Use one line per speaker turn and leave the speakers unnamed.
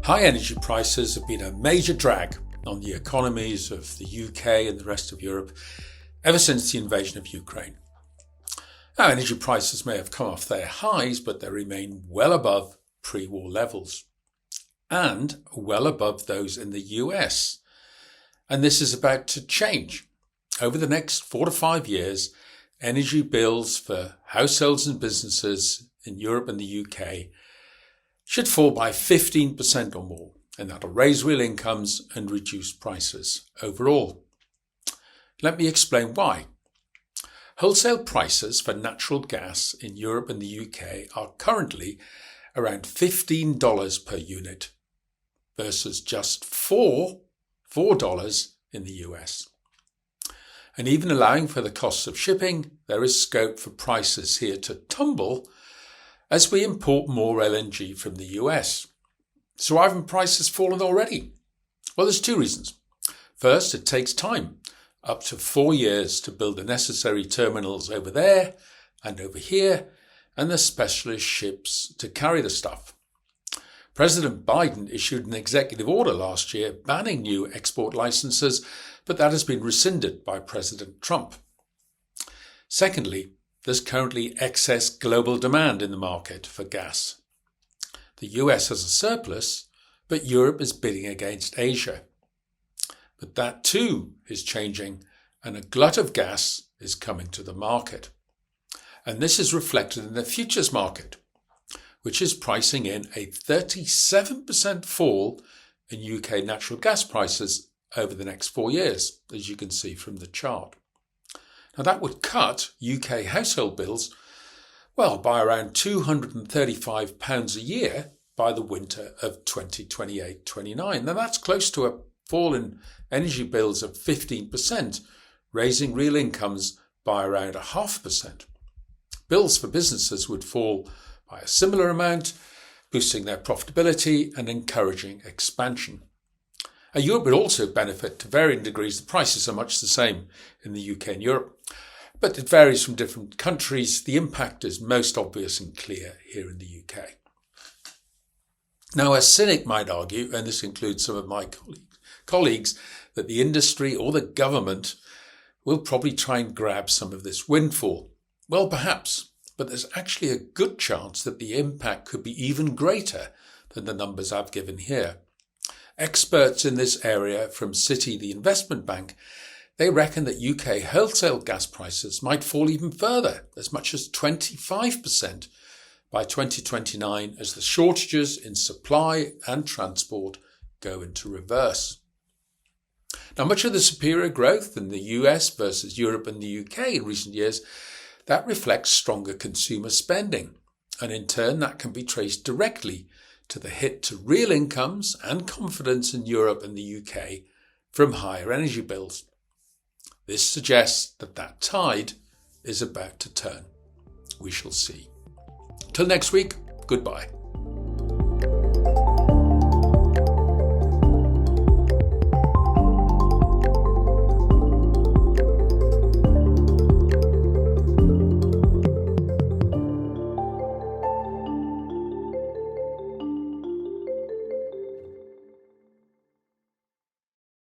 High energy prices have been a major drag on the economies of the UK and the rest of Europe ever since the invasion of Ukraine. Now, energy prices may have come off their highs, but they remain well above pre-war levels and well above those in the US. And this is about to change. Over the next 4 to 5 years, energy bills for households and businesses in Europe and the UK should fall by 15% or more, and that'll raise real incomes and reduce prices overall. Let me explain why. Wholesale prices for natural gas in Europe and the UK are currently around $15 per unit versus just $4 in the US. And even allowing for the costs of shipping, there is scope for prices here to tumble as we import more LNG from the US. So why haven't prices fallen already? Well, there's 2 reasons. First, it takes time, up to 4 years, to build the necessary terminals over there and over here, and the specialist ships to carry the stuff. President Biden issued an executive order last year banning new export licenses, but that has been rescinded by President Trump. Secondly, there's currently excess global demand in the market for gas. The US has a surplus, but Europe is bidding against Asia. But that too is changing, and a glut of gas is coming to the market. And this is reflected in the futures market, which is pricing in a 37% fall in UK natural gas prices over the next 4 years, as you can see from the chart. Now that would cut UK household bills, by around £235 a year by the winter of 2028-29. Now that's close to a fall in energy bills of 15%, raising real incomes by around 0.5%. Bills for businesses would fall by a similar amount, boosting their profitability and encouraging expansion. Europe would also benefit to varying degrees. The prices are much the same in the UK and Europe, but it varies from different countries. The impact is most obvious and clear here in the UK. Now, a cynic might argue, and this includes some of my colleagues, that the industry or the government will probably try and grab some of this windfall. Well, perhaps, but there's actually a good chance that the impact could be even greater than the numbers I've given here. Experts in this area from Citi, the investment bank, they reckon that UK wholesale gas prices might fall even further, as much as 25% by 2029, as the shortages in supply and transport go into reverse. Now, much of the superior growth in the US versus Europe and the UK in recent years, that reflects stronger consumer spending, and in turn that can be traced directly to the hit to real incomes and confidence in Europe and the UK from higher energy bills. This suggests that that tide is about to turn. We shall see. Till next week, goodbye.